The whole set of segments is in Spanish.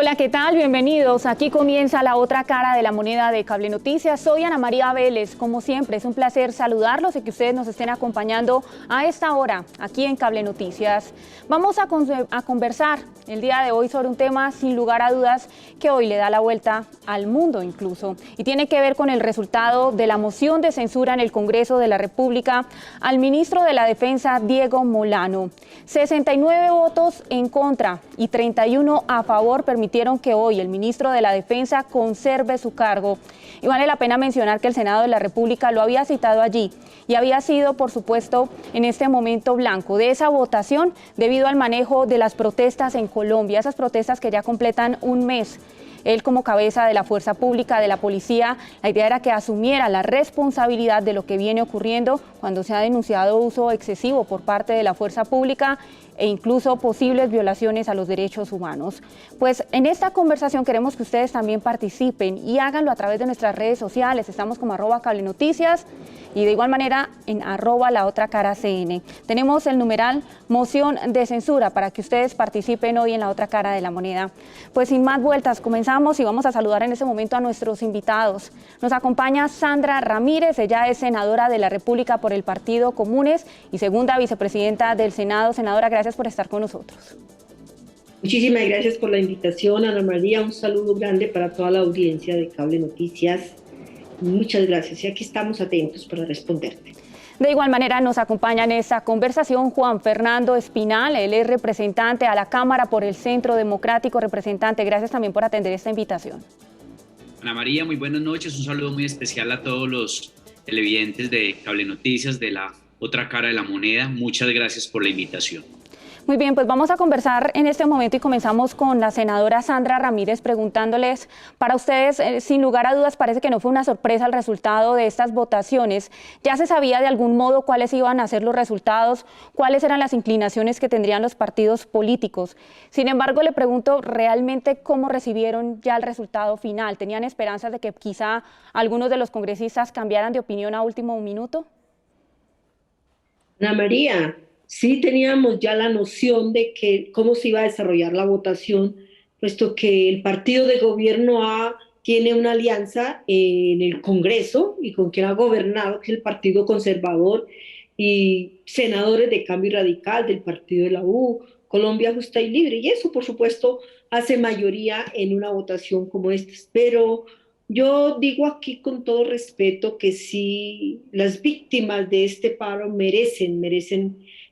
Hola, ¿qué tal? Bienvenidos. Aquí comienza la otra cara de la moneda de Cable Noticias. Soy Ana María Vélez. Como siempre, es un placer saludarlos y que ustedes nos estén acompañando a esta hora aquí en Cable Noticias. Vamos a conversar el día de hoy sobre un tema sin lugar a dudas que hoy le da la vuelta al mundo incluso y tiene que ver con el resultado de la moción de censura en el Congreso de la República al ministro de la Defensa, Diego Molano. 69 votos en contra y 31 a favor permitieron que hoy el ministro de la Defensa conserve su cargo. Y vale la pena mencionar que el Senado de la República lo había citado allí y había sido, por supuesto, en este momento blanco de esa votación debido al manejo de las protestas en Colombia, esas protestas que ya completan un mes. Él, como cabeza de la fuerza pública, de la policía, la idea era que asumiera la responsabilidad de lo que viene ocurriendo cuando se ha denunciado uso excesivo por parte de la fuerza pública e incluso posibles violaciones a los derechos humanos. Pues en esta conversación queremos que ustedes también participen y háganlo a través de nuestras redes sociales. Estamos como @cablenoticias y de igual manera en @laotracaracn. Tenemos el numeral moción de censura para que ustedes participen hoy en la otra cara de la moneda. Pues sin más vueltas, comenzamos y vamos a saludar en este momento a nuestros invitados. Nos acompaña Sandra Ramírez, ella es senadora de la República por el Partido Comunes y segunda vicepresidenta del Senado. Senadora, gracias por estar con nosotros. Muchísimas gracias por la invitación, Ana María. Un saludo grande para toda la audiencia de Cable Noticias. Muchas gracias y aquí estamos atentos para responderte. De igual manera nos acompaña en esta conversación Juan Fernando Espinal, él es representante a la Cámara por el Centro Democrático. Representante, gracias también por atender esta invitación. Ana María, muy buenas noches, un saludo muy especial a todos los televidentes de Cable Noticias de la otra cara de la moneda. Muchas gracias por la invitación. Muy bien, pues vamos a conversar en este momento y comenzamos con la senadora Sandra Ramírez preguntándoles, para ustedes, sin lugar a dudas, parece que no fue una sorpresa el resultado de estas votaciones. ¿Ya se sabía de algún modo cuáles iban a ser los resultados, cuáles eran las inclinaciones que tendrían los partidos políticos? Sin embargo, le pregunto realmente cómo recibieron ya el resultado final. ¿Tenían esperanzas de que quizá algunos de los congresistas cambiaran de opinión a último minuto? Ana María, sí teníamos ya la noción de cómo se iba a desarrollar la votación, puesto que el partido de gobierno tiene una alianza en el Congreso y con quien ha gobernado, que es el Partido Conservador, y senadores de Cambio Radical, del partido de la U, Colombia Justa y Libre, y eso, por supuesto, hace mayoría en una votación como esta. Pero yo digo aquí con todo respeto que sí, las víctimas de este paro merecen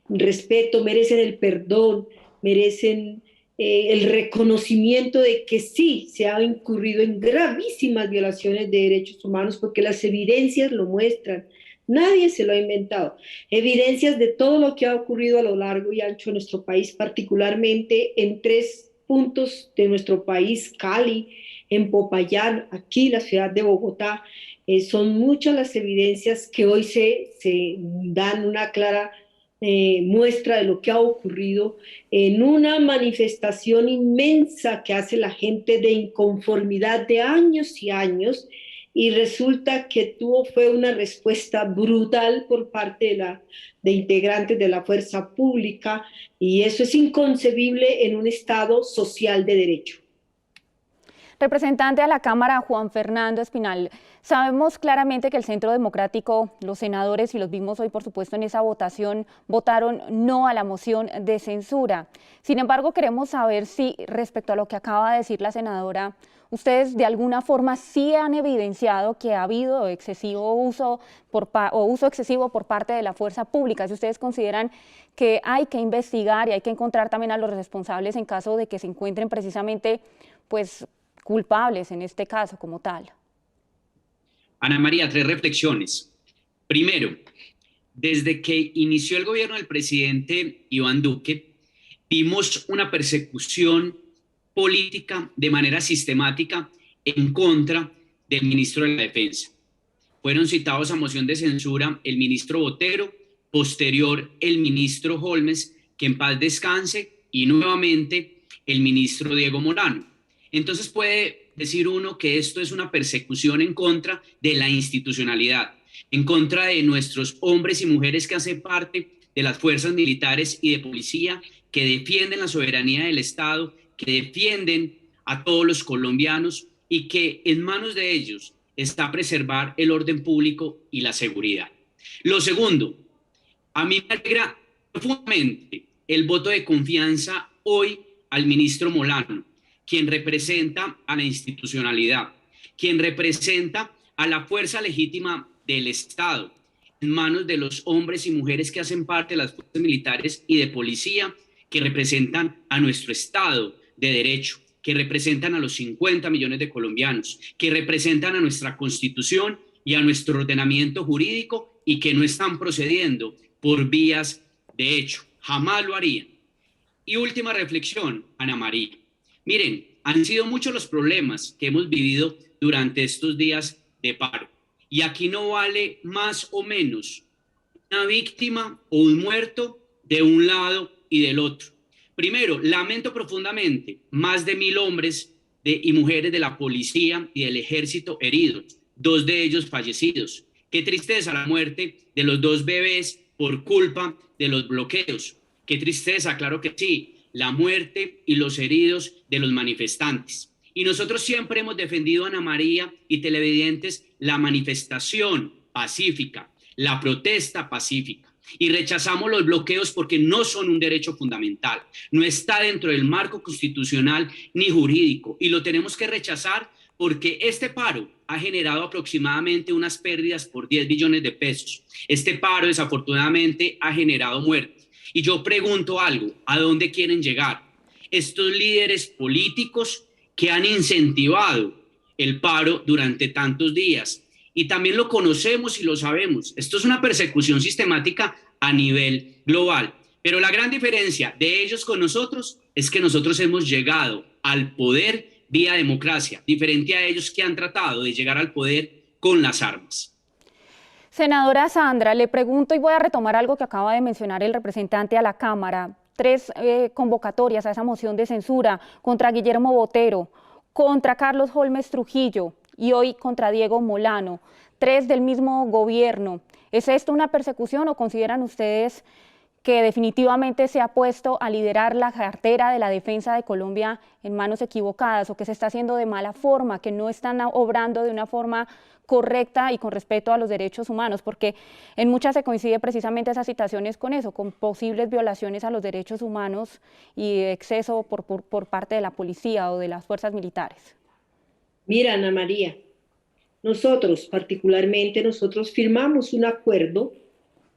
respeto, merecen el perdón, merecen el reconocimiento de que sí se ha incurrido en gravísimas violaciones de derechos humanos, porque las evidencias lo muestran. Nadie se lo ha inventado. Evidencias de todo lo que ha ocurrido a lo largo y ancho de nuestro país, particularmente en 3 puntos de nuestro país: Cali, en Popayán, aquí la ciudad de Bogotá. Son muchas las evidencias que hoy se dan una clara muestra de lo que ha ocurrido en una manifestación inmensa que hace la gente de inconformidad de años y años, y resulta que fue una respuesta brutal por parte de integrantes de la fuerza pública, y eso es inconcebible en un Estado social de derecho. Representante a la Cámara, Juan Fernando Espinal, sabemos claramente que el Centro Democrático, los senadores, y los vimos hoy por supuesto en esa votación, votaron no a la moción de censura. Sin embargo, queremos saber si respecto a lo que acaba de decir la senadora, ustedes de alguna forma sí han evidenciado que ha habido uso excesivo por parte de la fuerza pública, si ustedes consideran que hay que investigar y hay que encontrar también a los responsables en caso de que se encuentren precisamente pues culpables en este caso como tal. Ana María, 3 reflexiones. Primero, desde que inició el gobierno del presidente Iván Duque, vimos una persecución política de manera sistemática en contra del ministro de la Defensa. Fueron citados a moción de censura el ministro Botero, posterior el ministro Holmes, que en paz descanse, y nuevamente el ministro Diego Molano. Entonces puede decir uno que esto es una persecución en contra de la institucionalidad, en contra de nuestros hombres y mujeres que hacen parte de las fuerzas militares y de policía, que defienden la soberanía del Estado, que defienden a todos los colombianos y que en manos de ellos está preservar el orden público y la seguridad. Lo segundo, a mí me alegra profundamente el voto de confianza hoy al ministro Molano, quien representa a la institucionalidad, quien representa a la fuerza legítima del Estado, en manos de los hombres y mujeres que hacen parte de las fuerzas militares y de policía, que representan a nuestro Estado de Derecho, que representan a los 50 millones de colombianos, que representan a nuestra Constitución y a nuestro ordenamiento jurídico y que no están procediendo por vías de hecho. Jamás lo harían. Y última reflexión, Ana María. Miren, han sido muchos los problemas que hemos vivido durante estos días de paro. Y aquí no vale más o menos una víctima o un muerto de un lado y del otro. Primero, lamento profundamente más de 1.000 hombres y mujeres de la policía y del ejército heridos, 2 de ellos fallecidos. Qué tristeza la muerte de los 2 bebés por culpa de los bloqueos. Qué tristeza, claro que sí, la muerte y los heridos de los manifestantes. Y nosotros siempre hemos defendido, Ana María y televidentes, la manifestación pacífica, la protesta pacífica. Y rechazamos los bloqueos porque no son un derecho fundamental, no está dentro del marco constitucional ni jurídico, y lo tenemos que rechazar porque este paro ha generado aproximadamente unas pérdidas por 10 billones de pesos. Este paro desafortunadamente ha generado muertes. Y yo pregunto algo, ¿a dónde quieren llegar estos líderes políticos que han incentivado el paro durante tantos días? Y también lo conocemos y lo sabemos. Esto es una persecución sistemática a nivel global. Pero la gran diferencia de ellos con nosotros es que nosotros hemos llegado al poder vía democracia, diferente a ellos que han tratado de llegar al poder con las armas. Senadora Sandra, le pregunto y voy a retomar algo que acaba de mencionar el representante a la Cámara. 3 convocatorias a esa moción de censura contra Guillermo Botero, contra Carlos Holmes Trujillo y hoy contra Diego Molano, 3 del mismo gobierno. ¿Es esto una persecución o consideran ustedes que definitivamente se ha puesto a liderar la cartera de la defensa de Colombia en manos equivocadas o que se está haciendo de mala forma, que no están obrando de una forma correcta y con respeto a los derechos humanos? Porque en muchas se coincide precisamente esas situaciones con eso, con posibles violaciones a los derechos humanos y exceso por parte de la policía o de las fuerzas militares. Mira, Ana María, particularmente nosotros firmamos un acuerdo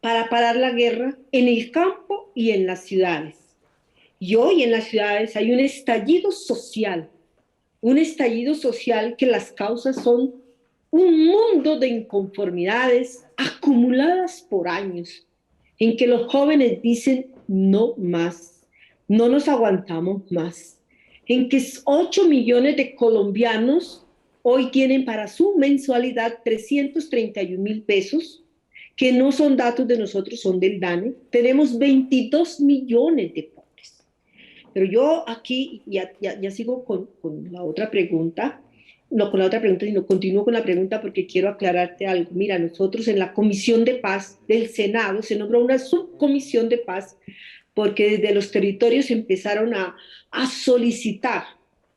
para parar la guerra en el campo y en las ciudades. Y hoy en las ciudades hay un estallido social que las causas son un mundo de inconformidades acumuladas por años, en que los jóvenes dicen no más, no nos aguantamos más, en que 8 millones de colombianos hoy tienen para su mensualidad 331.000 pesos, que no son datos de nosotros, son del DANE. Tenemos 22 millones de pobres. Pero yo aquí ya sigo con la otra pregunta, no con la otra pregunta, sino continúo con la pregunta porque quiero aclararte algo. Mira, nosotros en la Comisión de Paz del Senado se nombró una subcomisión de paz porque desde los territorios empezaron a solicitar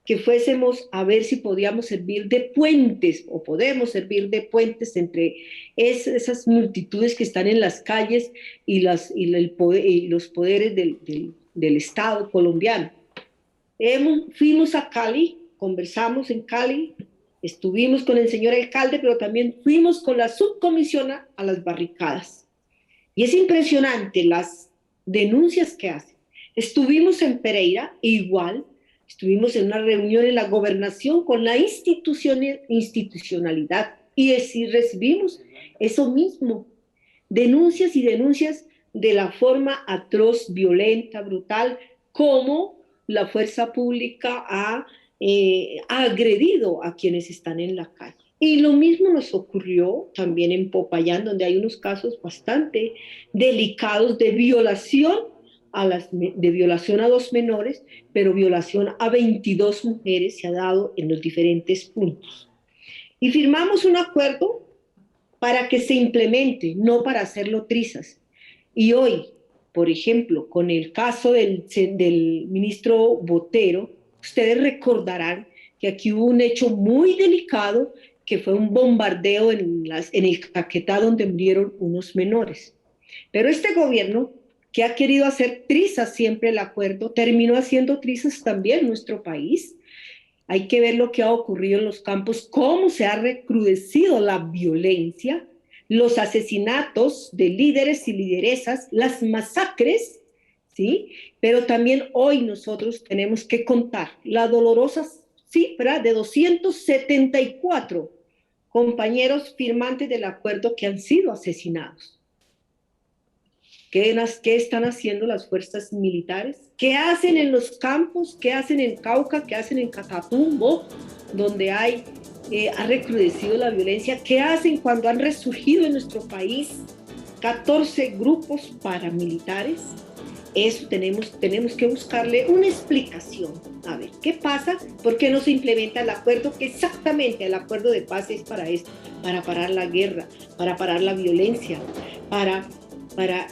que fuésemos a ver si podíamos servir de puentes o podemos servir de puentes entre esas multitudes que están en las calles y los poderes del Estado colombiano. Fuimos a Cali, conversamos en Cali, estuvimos con el señor alcalde, pero también fuimos con la subcomisión a las barricadas. Y es impresionante las denuncias que hacen. Estuvimos en Pereira, igual. Estuvimos en una reunión en la gobernación con la institucionalidad y recibimos eso mismo, denuncias y denuncias de la forma atroz, violenta, brutal, como la fuerza pública ha agredido a quienes están en la calle. Y lo mismo nos ocurrió también en Popayán, donde hay unos casos bastante delicados de violación a 2 menores, pero violación a 22 mujeres se ha dado en los diferentes puntos. Y firmamos un acuerdo para que se implemente, no para hacerlo trizas. Y hoy, por ejemplo, con el caso del ministro Botero, ustedes recordarán que aquí hubo un hecho muy delicado, que fue un bombardeo en el Caquetá donde murieron unos menores. Pero este gobierno, que ha querido hacer trizas siempre el acuerdo, terminó haciendo trizas también en nuestro país. Hay que ver lo que ha ocurrido en los campos, cómo se ha recrudecido la violencia, los asesinatos de líderes y lideresas, las masacres, ¿sí? Pero también hoy nosotros tenemos que contar la dolorosa cifra de 274 compañeros firmantes del acuerdo que han sido asesinados. ¿Qué están haciendo las fuerzas militares? ¿Qué hacen en los campos? ¿Qué hacen en Cauca? ¿Qué hacen en Catatumbo? Donde ha recrudecido la violencia. ¿Qué hacen cuando han resurgido en nuestro país 14 grupos paramilitares? Eso tenemos que buscarle una explicación. A ver, ¿qué pasa? ¿Por qué no se implementa el acuerdo? Que exactamente el acuerdo de paz es para esto, para parar la guerra, para parar la violencia, para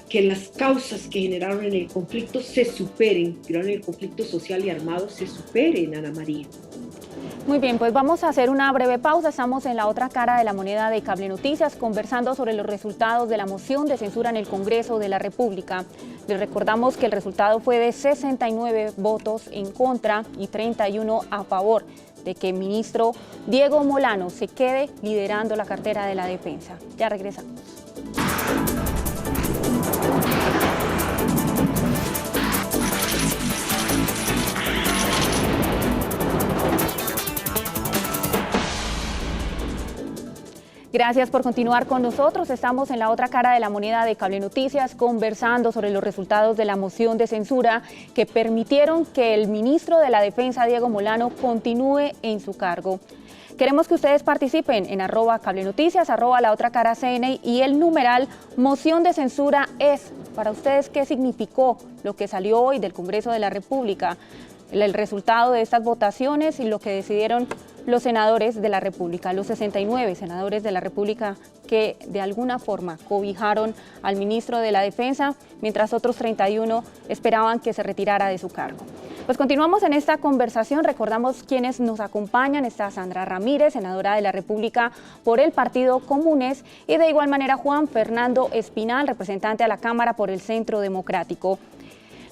que las causas que generaron en el conflicto se superen, generaron el conflicto social y armado se superen, Ana María. Muy bien, pues vamos a hacer una breve pausa. Estamos en la otra cara de la moneda de Cable Noticias conversando sobre los resultados de la moción de censura en el Congreso de la República. Les recordamos que el resultado fue de 69 votos en contra y 31 a favor de que el ministro Diego Molano se quede liderando la cartera de la defensa. Ya regresamos. Gracias por continuar con nosotros. Estamos en la otra cara de la moneda de Cable Noticias conversando sobre los resultados de la moción de censura que permitieron que el ministro de la Defensa, Diego Molano, continúe en su cargo. Queremos que ustedes participen en @cablenoticias, @la otra cara CN y el numeral moción de censura es. Para ustedes, ¿qué significó lo que salió hoy del Congreso de la República? El resultado de estas votaciones y lo que decidieron los senadores de la República, los 69 senadores de la República que de alguna forma cobijaron al ministro de la Defensa, mientras otros 31 esperaban que se retirara de su cargo. Pues continuamos en esta conversación, recordamos quienes nos acompañan, está Sandra Ramírez, senadora de la República por el Partido Comunes, y de igual manera Juan Fernando Espinal, representante a la Cámara por el Centro Democrático.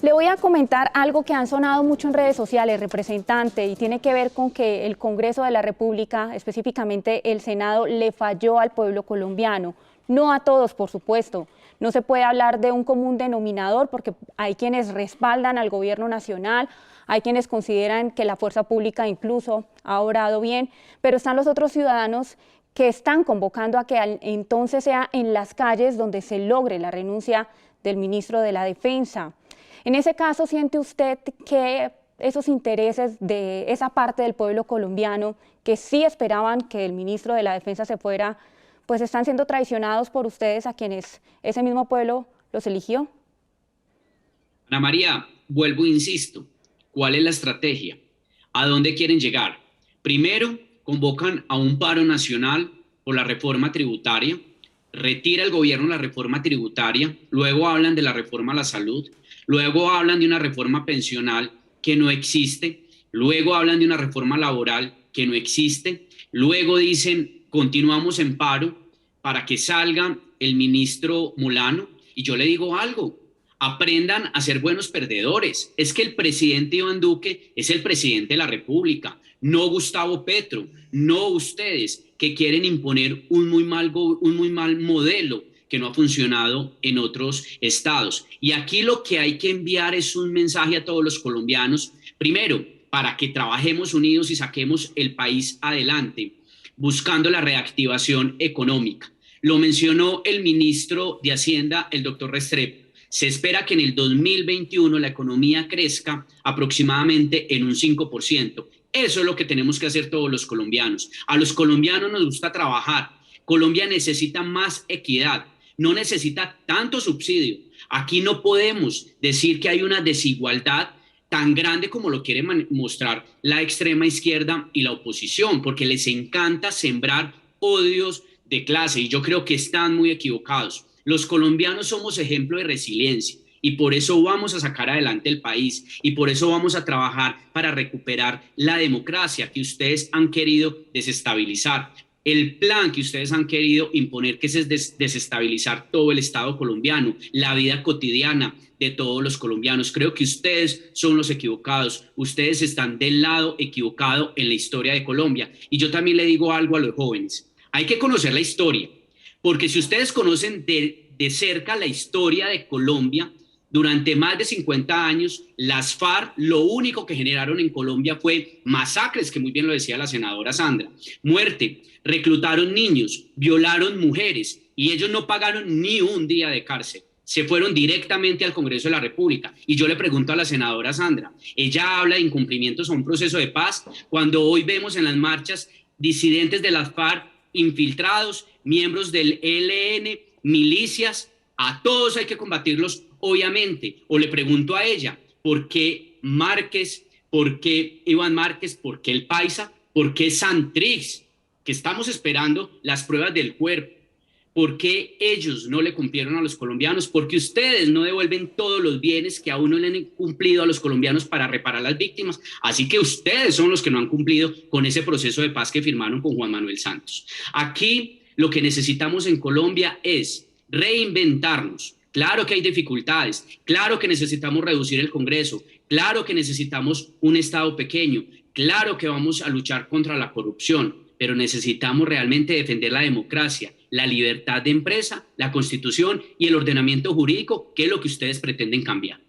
Le voy a comentar algo que han sonado mucho en redes sociales, representante, y tiene que ver con que el Congreso de la República, específicamente el Senado, le falló al pueblo colombiano. No a todos, por supuesto. No se puede hablar de un común denominador porque hay quienes respaldan al gobierno nacional, hay quienes consideran que la fuerza pública incluso ha obrado bien, pero están los otros ciudadanos que están convocando a que entonces sea en las calles donde se logre la renuncia del ministro de la Defensa. En ese caso, ¿siente usted que esos intereses de esa parte del pueblo colombiano que sí esperaban que el ministro de la Defensa se fuera, pues están siendo traicionados por ustedes a quienes ese mismo pueblo los eligió? Ana María, vuelvo e insisto, ¿cuál es la estrategia? ¿A dónde quieren llegar? Primero, convocan a un paro nacional por la reforma tributaria, retira el gobierno la reforma tributaria, luego hablan de la reforma a la salud, luego hablan de una reforma pensional que no existe, luego hablan de una reforma laboral que no existe, luego dicen continuamos en paro para que salga el ministro Molano. Y yo le digo algo, aprendan a ser buenos perdedores. Es que el presidente Iván Duque es el presidente de la República, no Gustavo Petro, no ustedes que quieren imponer un muy mal modelo que no ha funcionado en otros estados. Y aquí lo que hay que enviar es un mensaje a todos los colombianos, primero, para que trabajemos unidos y saquemos el país adelante, buscando la reactivación económica. Lo mencionó el ministro de Hacienda, el doctor Restrepo. Se espera que en el 2021 la economía crezca aproximadamente en un 5%. Eso es lo que tenemos que hacer todos los colombianos. A los colombianos nos gusta trabajar. Colombia necesita más equidad, no necesita tanto subsidio. Aquí no podemos decir que hay una desigualdad tan grande como lo quiere mostrar la extrema izquierda y la oposición, porque les encanta sembrar odios de clase y yo creo que están muy equivocados. Los colombianos somos ejemplo de resiliencia y por eso vamos a sacar adelante el país y por eso vamos a trabajar para recuperar la democracia que ustedes han querido desestabilizar. El plan que ustedes han querido imponer, que es desestabilizar todo el Estado colombiano, la vida cotidiana de todos los colombianos. Creo que ustedes son los equivocados, ustedes están del lado equivocado en la historia de Colombia. Y yo también le digo algo a los jóvenes, hay que conocer la historia, porque si ustedes conocen de cerca la historia de Colombia, durante más de 50 años, las FARC lo único que generaron en Colombia fue masacres, que muy bien lo decía la senadora Sandra, muerte, reclutaron niños, violaron mujeres y ellos no pagaron ni un día de cárcel. Se fueron directamente al Congreso de la República. Y yo le pregunto a la senadora Sandra, ella habla de incumplimientos a un proceso de paz cuando hoy vemos en las marchas disidentes de las FARC infiltrados, miembros del ELN, milicias, a todos hay que combatirlos, obviamente. O le pregunto a ella, ¿por qué Márquez? ¿Por qué Iván Márquez? ¿Por qué el Paisa? ¿Por qué Santrix? Que estamos esperando las pruebas del cuerpo. ¿Por qué ellos no le cumplieron a los colombianos? Porque ustedes no devuelven todos los bienes que aún no le han cumplido a los colombianos para reparar las víctimas. Así que ustedes son los que no han cumplido con ese proceso de paz que firmaron con Juan Manuel Santos. Aquí lo que necesitamos en Colombia es reinventarnos. Claro que hay dificultades, claro que necesitamos reducir el Congreso, claro que necesitamos un Estado pequeño, claro que vamos a luchar contra la corrupción, pero necesitamos realmente defender la democracia, la libertad de empresa, la Constitución y el ordenamiento jurídico, que es lo que ustedes pretenden cambiar.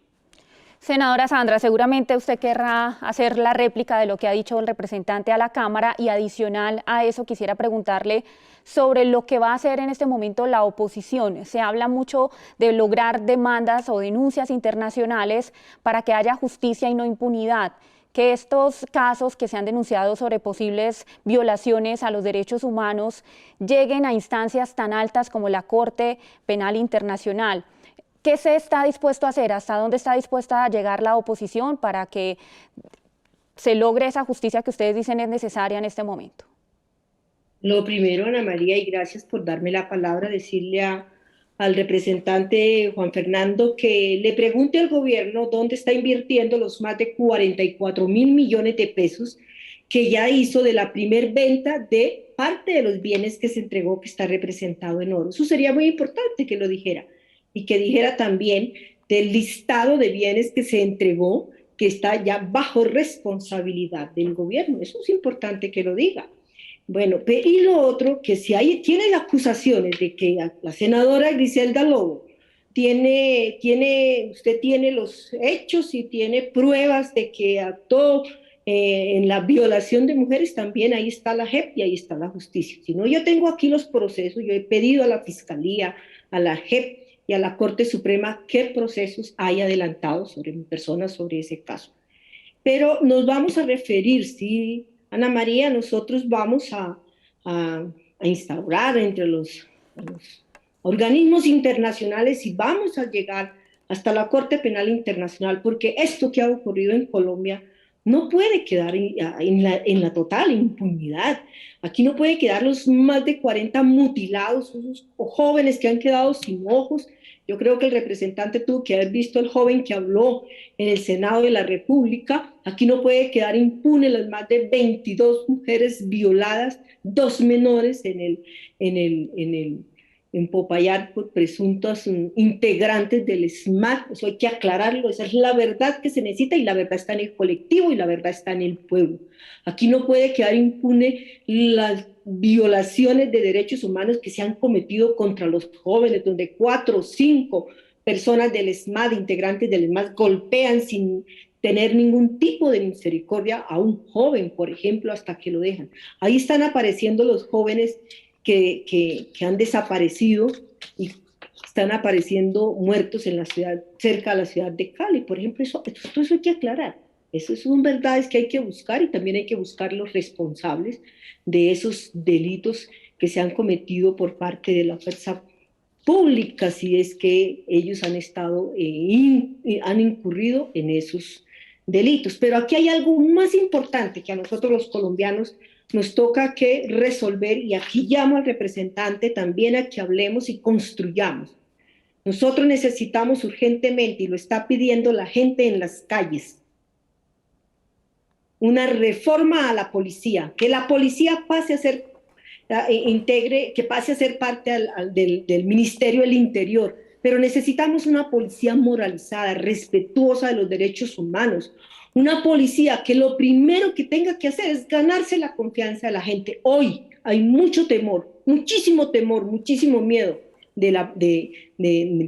Senadora Sandra, seguramente usted querrá hacer la réplica de lo que ha dicho el representante a la Cámara y adicional a eso quisiera preguntarle sobre lo que va a hacer en este momento la oposición. Se habla mucho de lograr demandas o denuncias internacionales para que haya justicia y no impunidad, que estos casos que se han denunciado sobre posibles violaciones a los derechos humanos lleguen a instancias tan altas como la Corte Penal Internacional. ¿Qué se está dispuesto a hacer? ¿Hasta dónde está dispuesta a llegar la oposición para que se logre esa justicia que ustedes dicen es necesaria en este momento? Lo primero, Ana María, y gracias por darme la palabra, decirle al representante Juan Fernando que le pregunte al gobierno dónde está invirtiendo los más de 44.000 millones de pesos que ya hizo de la primer venta de parte de los bienes que se entregó, que está representado en oro. Eso sería muy importante que lo dijera, y que dijera también del listado de bienes que se entregó, que está ya bajo responsabilidad del gobierno. Eso es importante que lo diga. Bueno, y lo otro, que si tiene acusaciones de que la senadora Griselda Lobo usted tiene los hechos y tiene pruebas de que actuó en la violación de mujeres, también ahí está la JEP y ahí está la justicia. Si no, yo tengo aquí los procesos, yo he pedido a la Fiscalía, a la JEP y a la Corte Suprema qué procesos hay adelantados sobre mi persona, sobre ese caso. Pero nos vamos a referir, sí, Ana María, nosotros vamos a instaurar entre los organismos internacionales y vamos a llegar hasta la Corte Penal Internacional, porque esto que ha ocurrido en Colombia no puede quedar en la total impunidad. Aquí no puede quedar los más de 40 mutilados, esos jóvenes que han quedado sin ojos. Yo creo que el representante tuvo que haber visto al joven que habló en el Senado de la República. Aquí no puede quedar impune las más de 22 mujeres violadas, 2 menores en Popayán por presuntos integrantes del ESMAD. Eso hay que aclararlo, esa es la verdad que se necesita y la verdad está en el colectivo y la verdad está en el pueblo. Aquí no puede quedar impune las violaciones de derechos humanos que se han cometido contra los jóvenes, donde 4 o 5 personas del ESMAD, integrantes del ESMAD, golpean sin tener ningún tipo de misericordia a un joven, por ejemplo, hasta que lo dejan. Ahí están apareciendo los jóvenes que han desaparecido y están apareciendo muertos en la ciudad, cerca de la ciudad de Cali, por ejemplo. Eso hay que aclarar. Eso son verdades que hay que buscar y también hay que buscar los responsables de esos delitos que se han cometido por parte de la fuerza pública, si es que ellos han estado, han incurrido en esos delitos. Pero aquí hay algo más importante que a nosotros los colombianos nos toca que resolver, y aquí llamo al representante también a que hablemos y construyamos. Nosotros necesitamos urgentemente, y lo está pidiendo la gente en las calles, una reforma a la policía, que la policía pase a ser, que pase a ser parte del Ministerio del Interior, pero necesitamos una policía moralizada, respetuosa de los derechos humanos, una policía que lo primero que tenga que hacer es ganarse la confianza de la gente. Hoy hay mucho temor, muchísimo miedo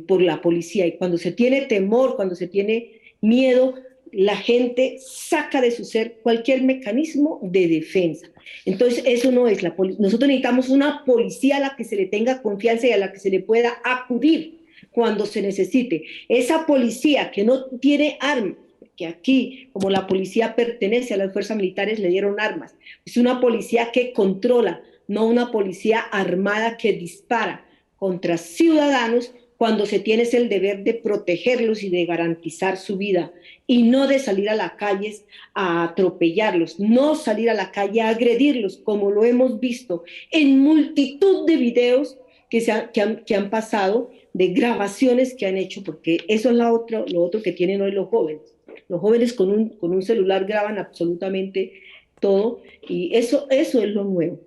por la policía, y cuando se tiene temor, cuando se tiene miedo, la gente saca de su ser cualquier mecanismo de defensa. Entonces, eso no es la policía. Nosotros necesitamos una policía a la que se le tenga confianza y a la que se le pueda acudir cuando se necesite. Esa policía que no tiene armas, que aquí, como la policía pertenece a las fuerzas militares, le dieron armas. Es una policía que controla, no una policía armada que dispara contra ciudadanos cuando se tiene el deber de protegerlos y de garantizar su vida, y no de salir a las calles a atropellarlos, no salir a la calle a agredirlos, como lo hemos visto en multitud de videos que han pasado, de grabaciones que han hecho, porque eso es lo otro que tienen hoy los jóvenes. Los jóvenes con un celular graban absolutamente todo, y eso es lo nuevo.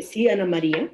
Sí, Ana María.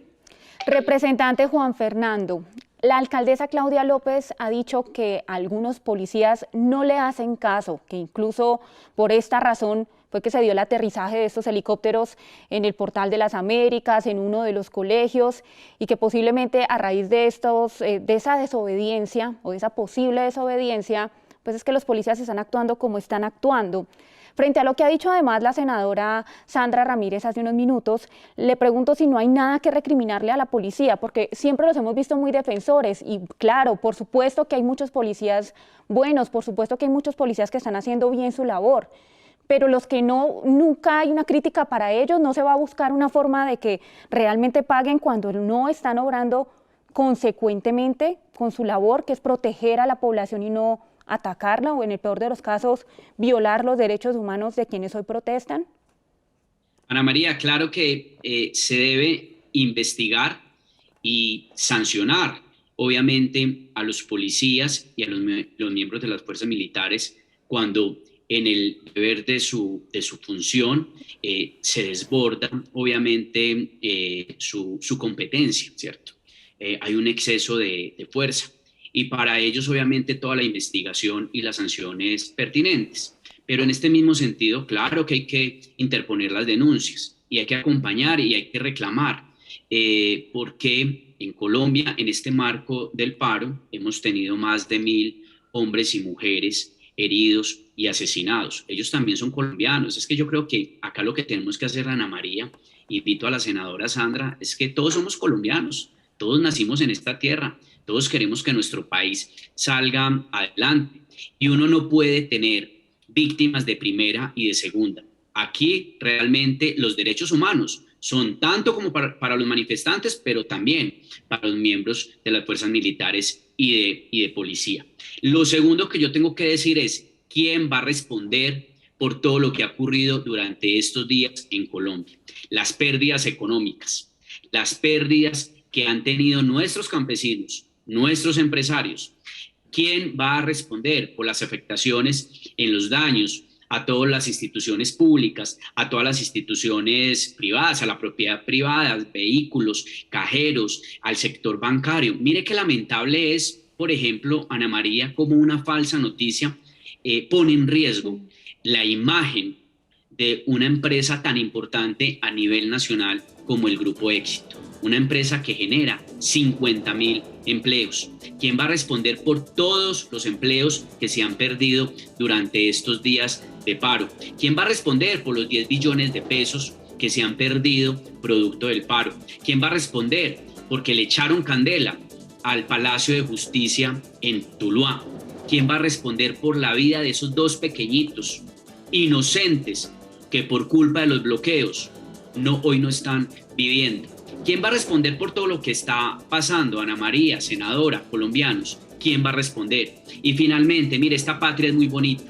Representante Juan Fernando, la alcaldesa Claudia López ha dicho que algunos policías no le hacen caso, que incluso por esta razón fue que se dio el aterrizaje de estos helicópteros en el Portal de las Américas, en uno de los colegios, y que posiblemente a raíz de esa desobediencia o de esa posible desobediencia, pues es que los policías están actuando como están actuando. Frente a lo que ha dicho además la senadora Sandra Ramírez hace unos minutos, le pregunto si no hay nada que recriminarle a la policía, porque siempre los hemos visto muy defensores, y claro, por supuesto que hay muchos policías buenos, por supuesto que hay muchos policías que están haciendo bien su labor, pero los que no, nunca hay una crítica para ellos, no se va a buscar una forma de que realmente paguen cuando no están obrando consecuentemente con su labor, que es proteger a la población y no atacarla, o en el peor de los casos, violar los derechos humanos de quienes hoy protestan? Ana María, claro que se debe investigar y sancionar, obviamente, a los policías y a los miembros de las fuerzas militares cuando en el deber de su función se desborda, obviamente, su competencia, ¿cierto? Hay un exceso de fuerza. Y para ellos, obviamente, toda la investigación y las sanciones pertinentes. Pero en este mismo sentido, claro que hay que interponer las denuncias y hay que acompañar y hay que reclamar, porque en Colombia, en este marco del paro, hemos tenido más de 1.000 hombres y mujeres heridos y asesinados. Ellos también son colombianos. Es que yo creo que acá lo que tenemos que hacer, Ana María, invito a la senadora Sandra, es que todos somos colombianos, todos nacimos en esta tierra. Todos queremos que nuestro país salga adelante, y uno no puede tener víctimas de primera y de segunda. Aquí realmente los derechos humanos son tanto como para los manifestantes, pero también para los miembros de las fuerzas militares y de policía. Lo segundo que yo tengo que decir es, ¿quién va a responder por todo lo que ha ocurrido durante estos días en Colombia? Las pérdidas económicas, las pérdidas que han tenido nuestros campesinos, nuestros empresarios. ¿Quién va a responder por las afectaciones en los daños a todas las instituciones públicas, a todas las instituciones privadas, a la propiedad privada, vehículos, cajeros, al sector bancario? Mire qué lamentable es, por ejemplo, Ana María, como una falsa noticia pone en riesgo la imagen de una empresa tan importante a nivel nacional como el Grupo Éxito. Una empresa que genera 50.000 empleos. ¿Quién va a responder por todos los empleos que se han perdido durante estos días de paro? ¿Quién va a responder por los 10 billones de pesos que se han perdido producto del paro? ¿Quién va a responder porque le echaron candela al Palacio de Justicia en Tuluá? ¿Quién va a responder por la vida de esos dos pequeñitos inocentes que por culpa de los bloqueos hoy no están viviendo? ¿Quién va a responder por todo lo que está pasando? Ana María, senadora, colombianos, ¿quién va a responder? Y finalmente, mire, esta patria es muy bonita.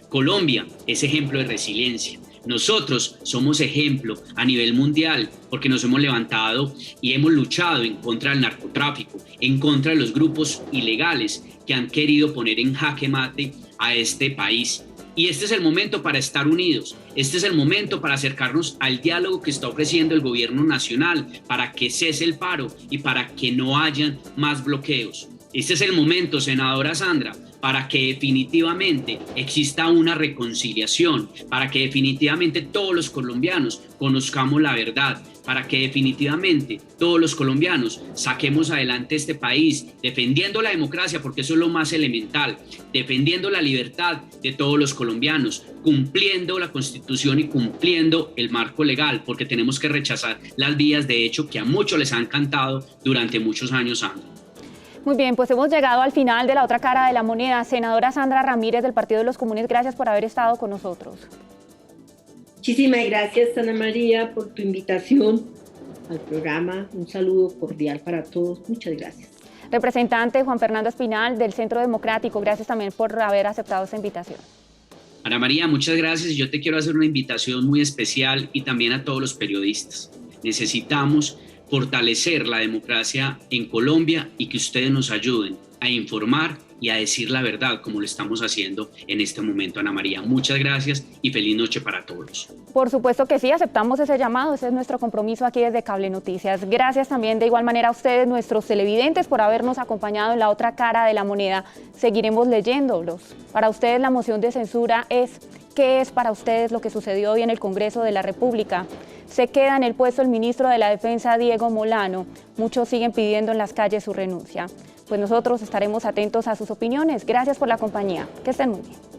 Colombia es ejemplo de resiliencia. Nosotros somos ejemplo a nivel mundial porque nos hemos levantado y hemos luchado en contra del narcotráfico, en contra de los grupos ilegales que han querido poner en jaque mate a este país. Y este es el momento para estar unidos, este es el momento para acercarnos al diálogo que está ofreciendo el gobierno nacional para que cese el paro y para que no hayan más bloqueos. Este es el momento, senadora Sandra, para que definitivamente exista una reconciliación, para que definitivamente todos los colombianos conozcamos la verdad, para que definitivamente todos los colombianos saquemos adelante este país, defendiendo la democracia, porque eso es lo más elemental, defendiendo la libertad de todos los colombianos, cumpliendo la Constitución y cumpliendo el marco legal, porque tenemos que rechazar las vías de hecho que a muchos les han cantado durante muchos años, Sandra. Muy bien, pues hemos llegado al final de la otra cara de la moneda. Senadora Sandra Ramírez del Partido de los Comunes, gracias por haber estado con nosotros. Muchísimas gracias, Ana María, por tu invitación al programa. Un saludo cordial para todos. Muchas gracias. Representante Juan Fernando Espinal del Centro Democrático, gracias también por haber aceptado esta invitación. Ana María, muchas gracias. Y yo te quiero hacer una invitación muy especial y también a todos los periodistas. Necesitamos fortalecer la democracia en Colombia y que ustedes nos ayuden a informar y a decir la verdad como lo estamos haciendo en este momento. Ana María, muchas gracias y feliz noche para todos. Por supuesto que sí, aceptamos ese llamado, ese es nuestro compromiso aquí desde Cable Noticias. Gracias también de igual manera a ustedes, nuestros televidentes, por habernos acompañado en la otra cara de la moneda. Seguiremos leyéndolos. Para ustedes la moción de censura es, ¿qué es para ustedes lo que sucedió hoy en el Congreso de la República? Se queda en el puesto el ministro de la Defensa, Diego Molano. Muchos siguen pidiendo en las calles su renuncia. Pues nosotros estaremos atentos a sus opiniones. Gracias por la compañía. Que estén muy bien.